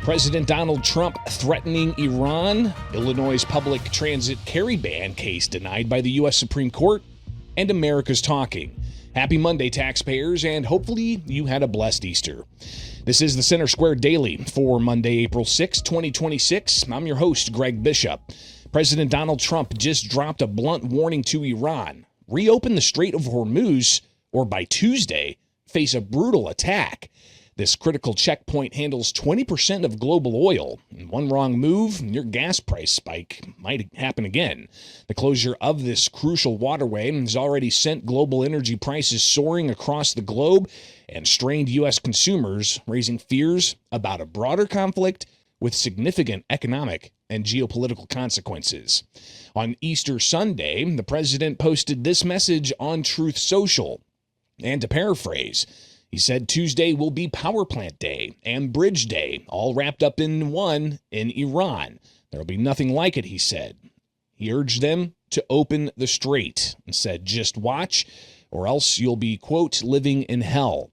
President Donald Trump threatening Iran, Illinois' public transit carry ban case denied by the U.S. Supreme Court, and America's talking. Happy Monday, taxpayers, and hopefully you had a blessed Easter. This is the Center Square Daily for Monday, April 6, 2026. I'm your host, Greg Bishop. President Donald Trump just dropped a blunt warning to Iran. Reopen the Strait of Hormuz, or by Tuesday, face a brutal attack. This critical checkpoint handles 20% of global oil. And one wrong move, your gas price spike might happen again. The closure of this crucial waterway has already sent global energy prices soaring across the globe and strained U.S. consumers, raising fears about a broader conflict with significant economic and geopolitical consequences. On Easter Sunday, the president posted this message on Truth Social. And to paraphrase, he said Tuesday will be Power Plant Day and Bridge Day, all wrapped up in one in Iran. There will be nothing like it, he said. He urged them to open the strait and said, just watch, or else you'll be, quote, living in hell.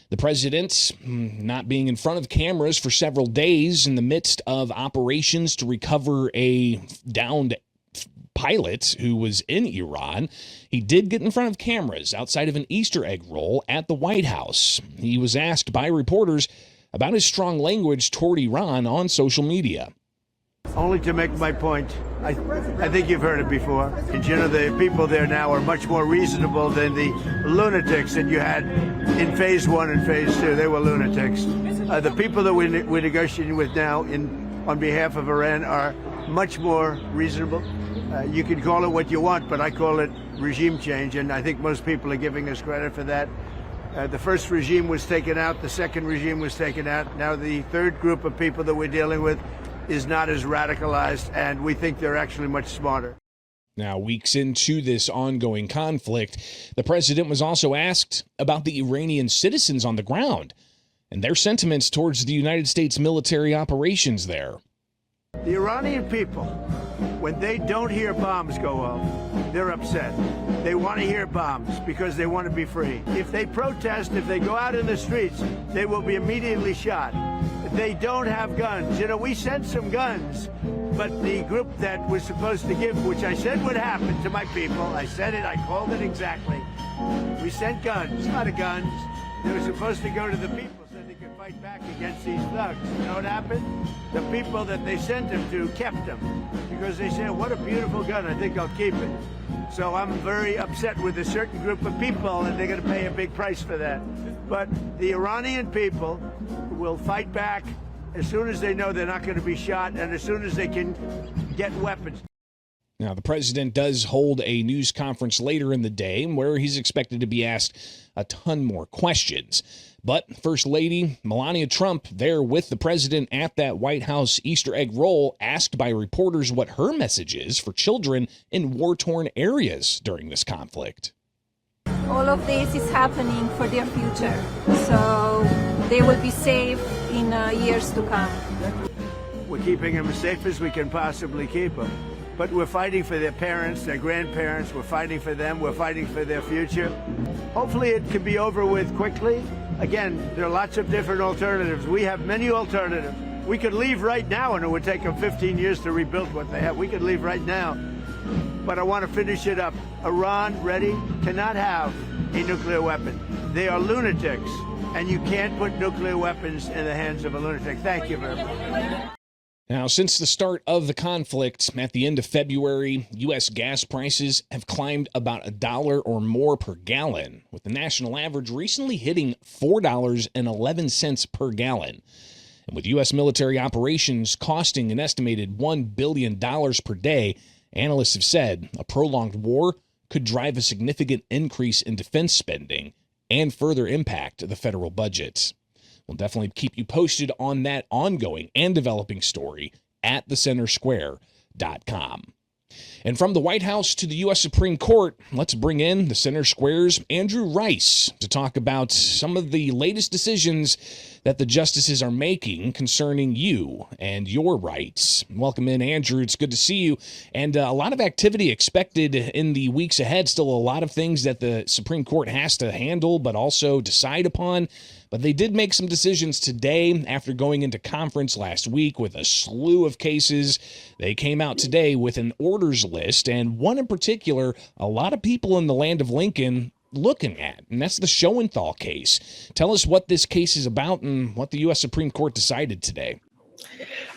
The president not being in front of cameras for several days in the midst of operations to recover a downed pilot who was in Iran, he did get in front of cameras outside of an Easter egg roll at the White House. He was asked by reporters about his strong language toward Iran on social media. Only to make my point, I think you've heard it before. And you know, the people there now are much more reasonable than the lunatics that you had in phase one and phase two. They were lunatics. The people that we're negotiating with now on behalf of Iran are much more reasonable. You can call it what you want, but I call it regime change, and I think most people are giving us credit for that. The first regime was taken out, the second regime was taken out. Now the third group of people that we're dealing with is not as radicalized, and we think they're actually much smarter. Now, weeks into this ongoing conflict, the president was also asked about the Iranian citizens on the ground and their sentiments towards the United States military operations there. The Iranian people, when they don't hear bombs go off, they're upset. They want to hear bombs because they want to be free. If they protest, if they go out in the streets, they will be immediately shot. They don't have guns. You know, we sent some guns, but the group that was supposed to give, which I said would happen to my people, I said it, I called it exactly. We sent guns, a lot of guns. They were supposed to go to the people so they could fight back against these thugs. You know what happened? The people that they sent them to kept them because they said, what a beautiful gun, I think I'll keep it. So I'm very upset with a certain group of people, and they're going to pay a big price for that. But the Iranian people will fight back as soon as they know they're not going to be shot and as soon as they can get weapons. Now, the president does hold a news conference later in the day where he's expected to be asked a ton more questions. But First Lady Melania Trump there with the president at that White House Easter egg roll, asked by reporters what her message is for children in war-torn areas during this conflict. All of this is happening for their future, so they will be safe in years to come. We're keeping them as safe as we can possibly keep them. But we're fighting for their parents, their grandparents. We're fighting for them. We're fighting for their future. Hopefully it can be over with quickly. Again, there are lots of different alternatives. We have many alternatives. We could leave right now, and it would take them 15 years to rebuild what they have. We could leave right now. But I want to finish it up. Iran, ready, cannot have a nuclear weapon. They are lunatics, and you can't put nuclear weapons in the hands of a lunatic. Thank you very much. Now, since the start of the conflict at the end of February, U.S. gas prices have climbed about $1 or more per gallon, with the national average recently hitting $4.11 per gallon. And with U.S. military operations costing an estimated $1 billion per day, analysts have said a prolonged war could drive a significant increase in defense spending and further impact the federal budget. We'll definitely keep you posted on that ongoing and developing story at thecentersquare.com. And from the White House to the U.S. Supreme Court, let's bring in the Center Square's Andrew Rice to talk about some of the latest decisions that the justices are making concerning you and your rights. Welcome in, Andrew. It's good to see you. And a lot of activity expected in the weeks ahead. Still a lot of things that the Supreme Court has to handle, but also decide upon. But they did make some decisions today after going into conference last week with a slew of cases. They came out today with an orders list, and one in particular, a lot of people in the land of Lincoln looking at, and that's the Schoenthal case. Tell us what this case is about and what the U.S. Supreme Court decided today.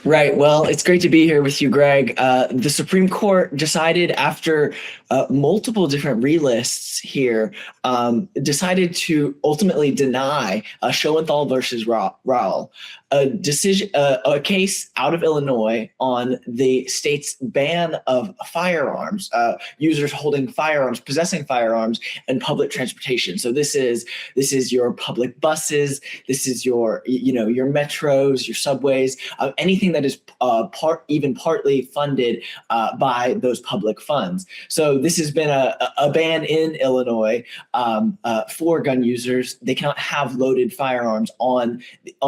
Right. Well, it's great to be here with you, Greg. The Supreme Court decided after multiple different relists here, decided to ultimately deny Schoenthal versus Rowell, a case out of Illinois on the state's ban of firearms, users holding firearms, possessing firearms in public transportation. So this is your public buses, this is your metros, your subways, anything that is even partly funded by those public funds. So this has been a ban in Illinois for gun users. They cannot have loaded firearms on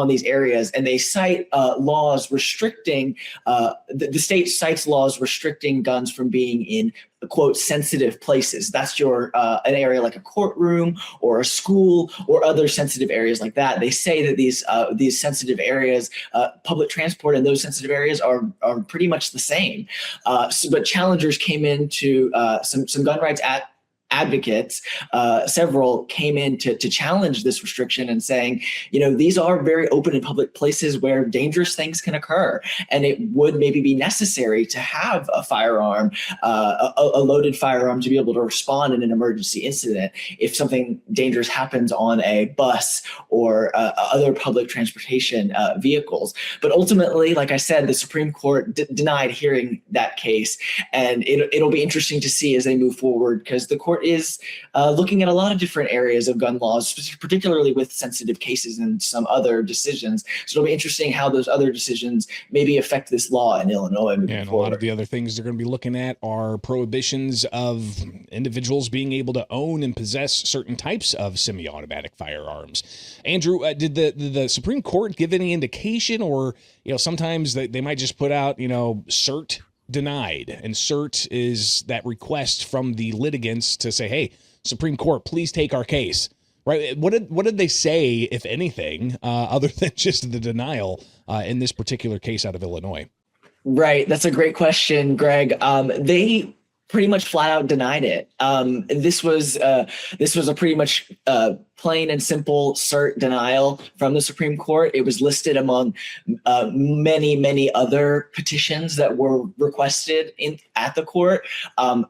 these areas, and they cite laws restricting. The state cites laws restricting guns from being in, quote, sensitive places. That's an area like a courtroom or a school or other sensitive areas like that. They say that these sensitive areas, public transport in those sensitive areas are pretty much the same. But challengers came into some gun rights advocates, several came in to challenge this restriction and saying, these are very open and public places where dangerous things can occur. And it would maybe be necessary to have a firearm, a loaded firearm, to be able to respond in an emergency incident if something dangerous happens on a bus or other public transportation vehicles. But ultimately, like I said, the Supreme Court denied hearing that case. And it'll be interesting to see as they move forward, because the court is looking at a lot of different areas of gun laws, particularly with sensitive cases and some other decisions. So it'll be interesting how those other decisions maybe affect this law in Illinois moving forward. A lot of the other things they're going to be looking at are prohibitions of individuals being able to own and possess certain types of semi-automatic firearms. Andrew, did the Supreme Court give any indication, or sometimes they might just put out cert denied, and cert is that request from the litigants to say, hey, Supreme Court, please take our case, right? What did they say, if anything, other than just the denial in this particular case out of Illinois? Right. That's a great question, Greg. They pretty much flat out denied it. This was a pretty much plain and simple cert denial from the Supreme Court. It was listed among many other petitions that were requested at the court,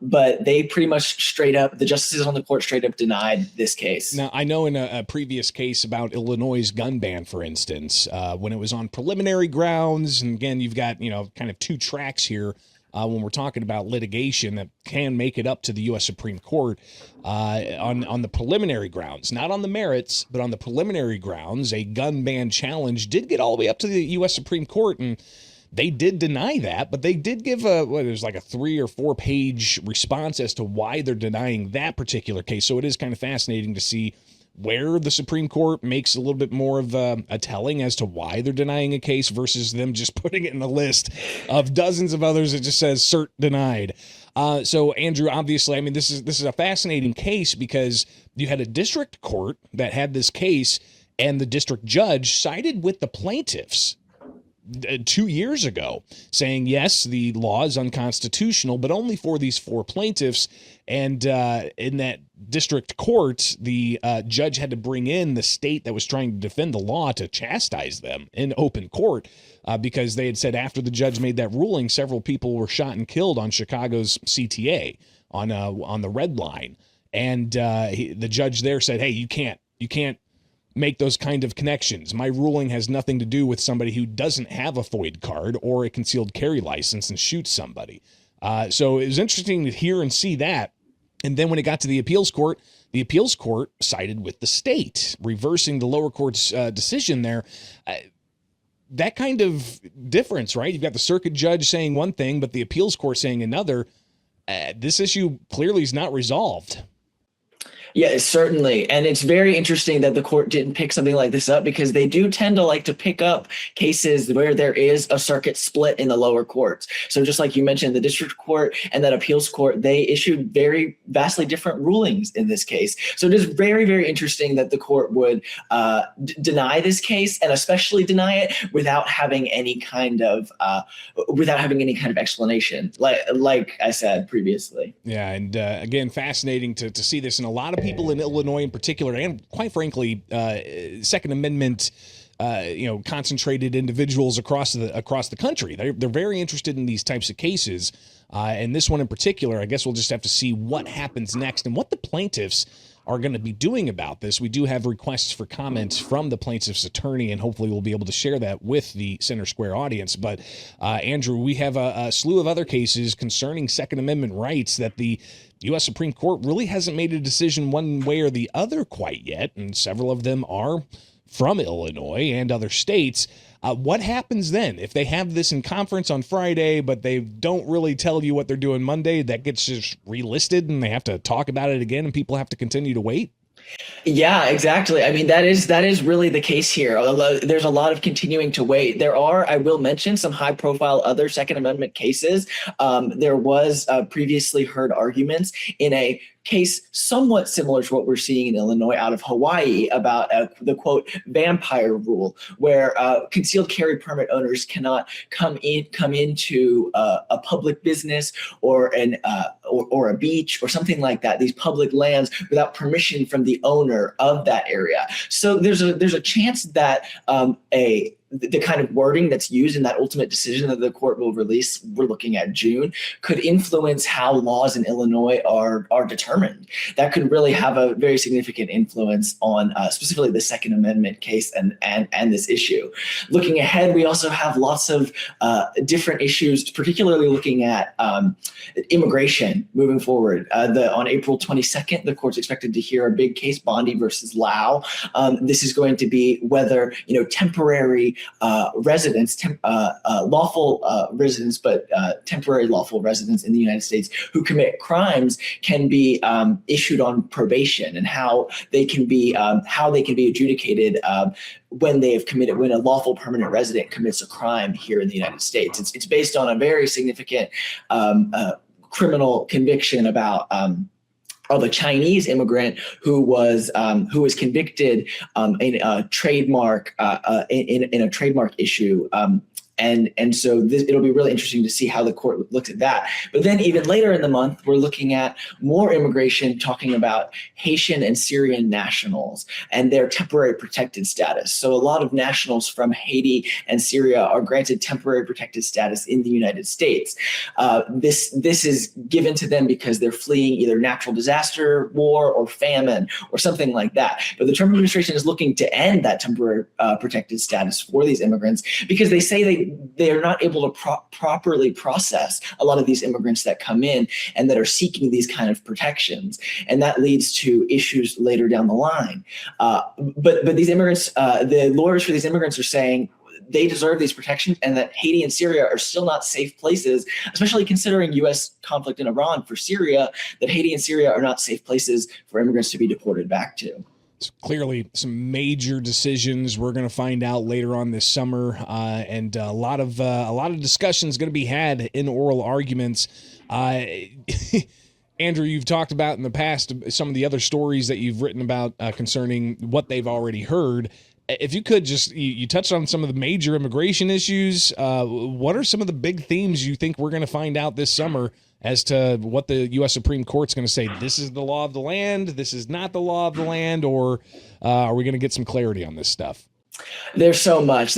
but they pretty much the justices on the court straight up denied this case. Now, I know in a previous case about Illinois' gun ban, for instance, when it was on preliminary grounds, and again, you've got kind of two tracks here. When we're talking about litigation that can make it up to the U.S. Supreme Court on the preliminary grounds, not on the merits, but on the preliminary grounds, a gun ban challenge did get all the way up to the U.S. Supreme Court, and they did deny that, but they did give there's like a 3 or 4 page response as to why they're denying that particular case. So it is kind of fascinating to see where the Supreme Court makes a little bit more of a telling as to why they're denying a case versus them just putting it in a list of dozens of others that just says cert denied. So Andrew, obviously, I mean, this is a fascinating case because you had a district court that had this case, and the district judge sided with the plaintiffs 2 years ago, saying, yes, the law is unconstitutional, but only for these 4 plaintiffs. And in that district court, the judge had to bring in the state that was trying to defend the law to chastise them in open court because they had said after the judge made that ruling, several people were shot and killed on Chicago's CTA on the Red Line. And the judge there said, hey, you can't make those kind of connections. My ruling has nothing to do with somebody who doesn't have a FOID card or a concealed carry license and shoots somebody. So it was interesting to hear and see that. And then when it got to the appeals court sided with the state, reversing the lower court's decision there. That kind of difference, right? You've got the circuit judge saying one thing, but the appeals court saying another. This issue clearly is not resolved. Yeah, certainly. And it's very interesting that the court didn't pick something like this up, because they do tend to like to pick up cases where there is a circuit split in the lower courts. So just like you mentioned, the district court and that appeals court, they issued very vastly different rulings in this case. So it is very, very interesting that the court would deny this case, and especially deny it without having any kind of explanation, like I said previously. Yeah, and again, fascinating to see this, and a lot of people in Illinois in particular, and quite frankly, Second Amendment, concentrated individuals across the country. They're very interested in these types of cases, and this one in particular. I guess we'll just have to see what happens next and what the plaintiffs are going to be doing about this. We do have requests for comments from the plaintiff's attorney, and hopefully we'll be able to share that with the Center Square audience. But Andrew, we have a slew of other cases concerning Second Amendment rights that the U.S. Supreme Court really hasn't made a decision one way or the other quite yet, and several of them are from Illinois and other states. What happens then if they have this in conference on Friday, but they don't really tell you what they're doing Monday? That gets just relisted and they have to talk about it again, and people have to continue to wait? Yeah, exactly. I mean, that is really the case here. There's a lot of continuing to wait. There are, I will mention, some high profile other Second Amendment cases. There was previously heard arguments in a case somewhat similar to what we're seeing in Illinois out of Hawaii about the quote vampire rule, where concealed carry permit owners cannot come into a public business or a beach or something like that, these public lands, without permission from the owner of that area. So there's a chance that the kind of wording that's used in that ultimate decision that the court will release, we're looking at June, could influence how laws in Illinois are determined. That could really have a very significant influence on specifically the Second Amendment case and this issue. Looking ahead, we also have lots of different issues, particularly looking at immigration moving forward. On April 22nd, the court's expected to hear a big case, Bondi versus Lau. This is going to be whether temporary residents, lawful residents, but temporary lawful residents in the United States who commit crimes can be issued on probation, and how they can be adjudicated when a lawful permanent resident commits a crime here in the United States. It's based on a very significant criminal conviction about of a Chinese immigrant who was convicted in a trademark in a trademark issue. And so it'll be really interesting to see how the court looks at that. But then even later in the month, we're looking at more immigration, talking about Haitian and Syrian nationals and their temporary protected status. So a lot of nationals from Haiti and Syria are granted temporary protected status in the United States. This is given to them because they're fleeing either natural disaster, war, or famine, or something like that. But the Trump administration is looking to end that temporary protected status for these immigrants, because they say they are not able to properly process a lot of these immigrants that come in and that are seeking these kind of protections. And that leads to issues later down the line. But these immigrants, the lawyers for these immigrants are saying they deserve these protections, and that Haiti and Syria are still not safe places, especially considering U.S. conflict in Iran for Syria, that Haiti and Syria are not safe places for immigrants to be deported back to. It's clearly some major decisions we're going to find out later on this summer, and a lot of discussions going to be had in oral arguments. Andrew, you've talked about in the past some of the other stories that you've written about concerning what they've already heard. If you could you touched on some of the major immigration issues. What are some of the big themes you think we're going to find out this summer as to what the U.S. Supreme Court's going to say? This is the law of the land, this is not the law of the land, or are we going to get some clarity on this stuff? There's so much.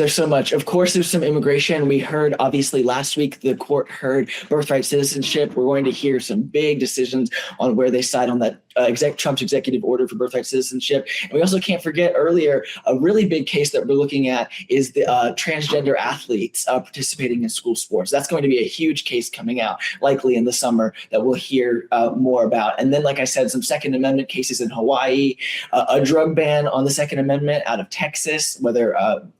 Of course, there's some immigration. We heard, obviously, last week, the court heard birthright citizenship. We're going to hear some big decisions on where they side on that Trump's executive order for birthright citizenship. And we also can't forget earlier, a really big case that we're looking at is the transgender athletes participating in school sports. That's going to be a huge case coming out, likely in the summer, that we'll hear more about. And then, like I said, some Second Amendment cases in Hawaii, a drug ban on the Second Amendment out of Texas, whether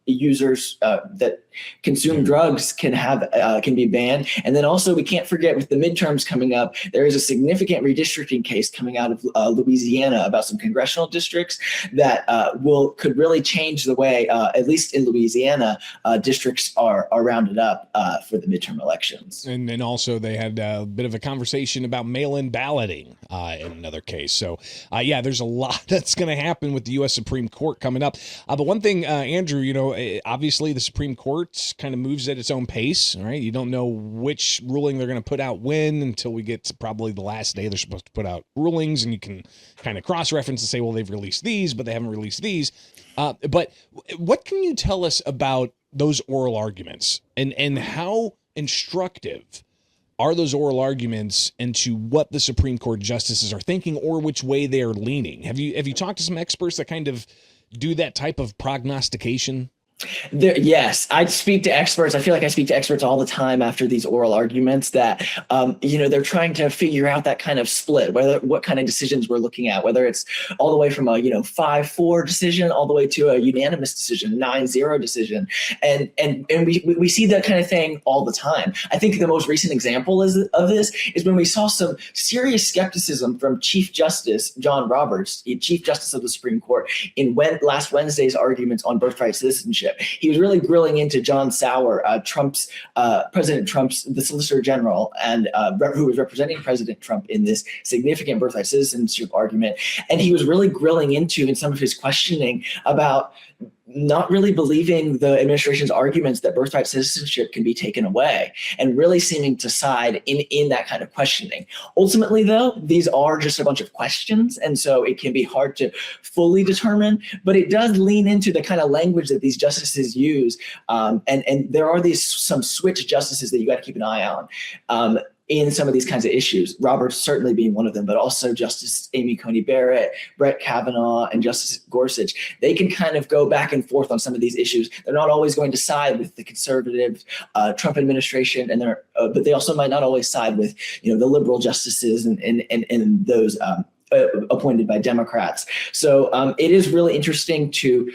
users that consume drugs can be banned. And then also, we can't forget, with the midterms coming up, there is a significant redistricting case coming out of Louisiana about some congressional districts that could really change the way, at least in Louisiana, districts are rounded up for the midterm elections. And then also they had a bit of a conversation about mail-in balloting in another case. So, yeah, there's a lot that's going to happen with the U.S. Supreme Court coming up. But one thing, Andrew, obviously the Supreme Court kind of moves at its own pace, right? You don't know which ruling they're going to put out when until we get to probably the last day they're supposed to put out rulings, and you can kind of cross-reference and say, well, they've released these, but they haven't released these. But what can you tell us about those oral arguments and how instructive are those oral arguments into what the Supreme Court justices are thinking or which way they are leaning? Have you talked to some experts that kind of do that type of prognostication? Yes, I speak to experts. I feel like I speak to experts all the time after these oral arguments that, they're trying to figure out that kind of split, what kind of decisions we're looking at, whether it's all the way from a, 5-4 decision all the way to a unanimous decision, 9-0 decision. And we see that kind of thing all the time. I think the most recent example of this is when we saw some serious skepticism from Chief Justice John Roberts, Chief Justice of the Supreme Court, in last Wednesday's arguments on birthright citizenship. He was really grilling into John Sauer, President Trump's, the Solicitor General, and who was representing President Trump in this significant birthright citizenship argument. And he was really grilling into, in some of his questioning, about not really believing the administration's arguments that birthright citizenship can be taken away, and really seeming to side in that kind of questioning. Ultimately, though, these are just a bunch of questions, and so it can be hard to fully determine, but it does lean into the kind of language that these justices use. And there are some switch justices that you got to keep an eye on. In some of these kinds of issues, Roberts certainly being one of them, but also Justice Amy Coney Barrett, Brett Kavanaugh, and Justice Gorsuch. They can kind of go back and forth on some of these issues. They're not always going to side with the conservative Trump administration, but they also might not always side with the liberal justices and those appointed by Democrats. So it is really interesting to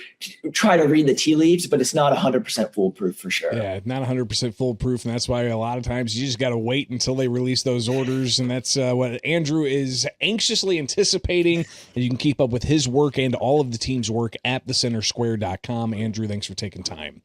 try to read the tea leaves, but it's not 100% foolproof for sure. Yeah, not 100% foolproof, and that's why a lot of times you just got to wait until they release those orders, and that's what Andrew is anxiously anticipating. And you can keep up with his work and all of the team's work at thecentersquare.com. Andrew, thanks for taking time.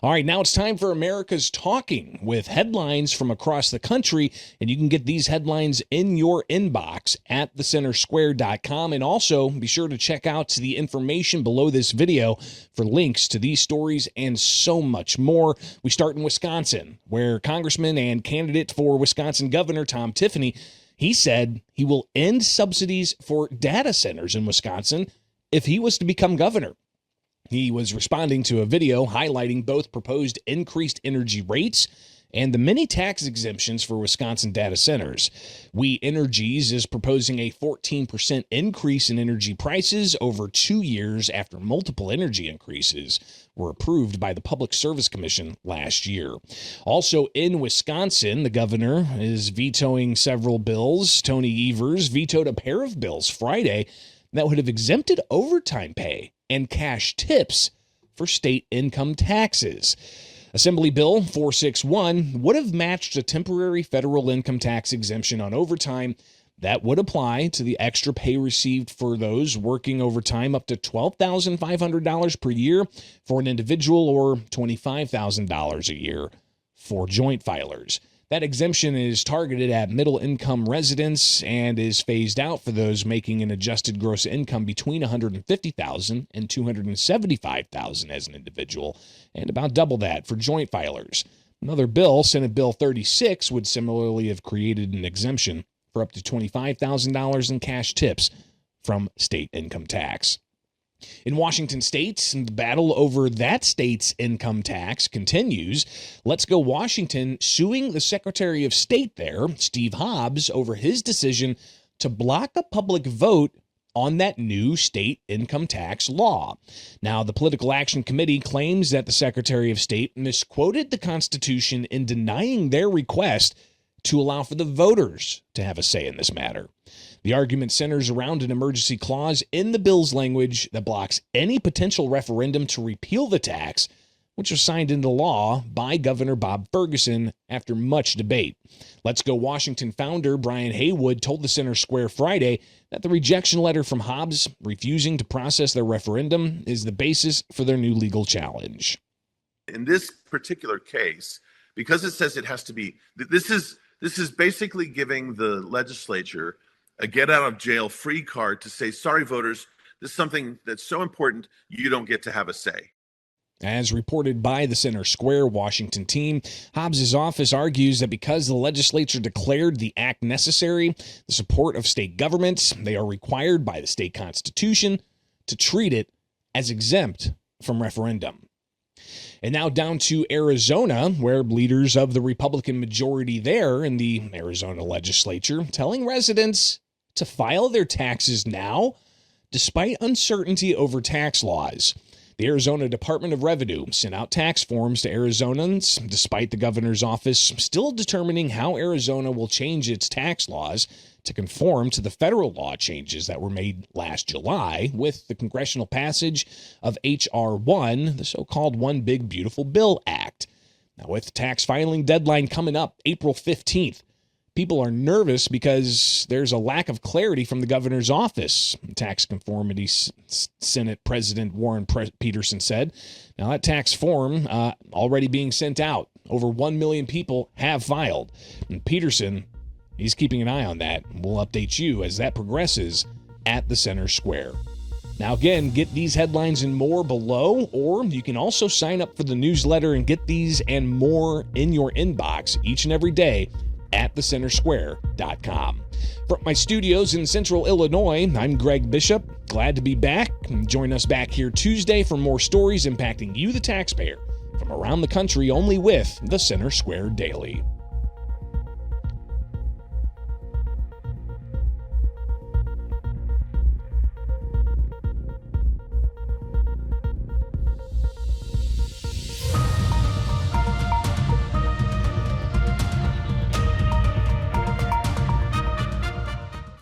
All right, now it's time for America's Talking, with headlines from across the country, and you can get these headlines in your inbox at thecentersquare.com. And also be sure to check out the information below this video for links to these stories and so much more. We start in Wisconsin, where Congressman and candidate for Wisconsin Governor Tom Tiffany, he said he will end subsidies for data centers in Wisconsin if he was to become governor. He was responding to a video highlighting both proposed increased energy rates and the many tax exemptions for Wisconsin data centers. We Energies is proposing a 14% increase in energy prices over 2 years after multiple energy increases were approved by the Public Service Commission last year. Also in Wisconsin, the governor is vetoing several bills. Tony Evers vetoed a pair of bills Friday that would have exempted overtime pay and cash tips for state income taxes. Assembly Bill 461 would have matched a temporary federal income tax exemption on overtime that would apply to the extra pay received for those working overtime up to $12,500 per year for an individual or $25,000 a year for joint filers. That exemption is targeted at middle-income residents and is phased out for those making an adjusted gross income between $150,000 and $275,000 as an individual, and about double that for joint filers. Another bill, Senate Bill 36, would similarly have created an exemption for up to $25,000 in cash tips from state income tax. In Washington state, the battle over that state's income tax continues. Let's Go Washington suing the Secretary of State there, Steve Hobbs, over his decision to block a public vote on that new state income tax law. Now, the Political Action Committee claims that the Secretary of State misquoted the Constitution in denying their request to allow for the voters to have a say in this matter. The argument centers around an emergency clause in the bill's language that blocks any potential referendum to repeal the tax, which was signed into law by Governor Bob Ferguson after much debate. Let's Go Washington founder Brian Haywood told the Center Square Friday that the rejection letter from Hobbs refusing to process their referendum is the basis for their new legal challenge. In this particular case, because it says it has to be, this is basically giving the legislature a get out of jail free card to say, sorry, voters, this is something that's so important, you don't get to have a say. As reported by the Center Square Washington team, Hobbs' office argues that because the legislature declared the act necessary, the support of state governments, they are required by the state constitution to treat it as exempt from referendum. And now down to Arizona, where leaders of the Republican majority there in the Arizona legislature telling residents to file their taxes now, despite uncertainty over tax laws. The Arizona Department of Revenue sent out tax forms to Arizonans, despite the governor's office still determining how Arizona will change its tax laws to conform to the federal law changes that were made last July with the congressional passage of H.R. 1, the so-called One Big Beautiful Bill Act. Now, with the tax filing deadline coming up April 15th, people are nervous because there's a lack of clarity from the governor's office, Tax Conformity Senate President Warren Peterson said. Now, that tax form already being sent out. Over 1 million people have filed. And Peterson, he's keeping an eye on that. We'll update you as that progresses at the Center Square. Now, again, get these headlines and more below, or you can also sign up for the newsletter and get these and more in your inbox each and every day at thecentersquare.com. From my studios in Central Illinois, I'm Greg Bishop. Glad to be back. Join us back here Tuesday for more stories impacting you, the taxpayer, from around the country, only with the Center Square Daily.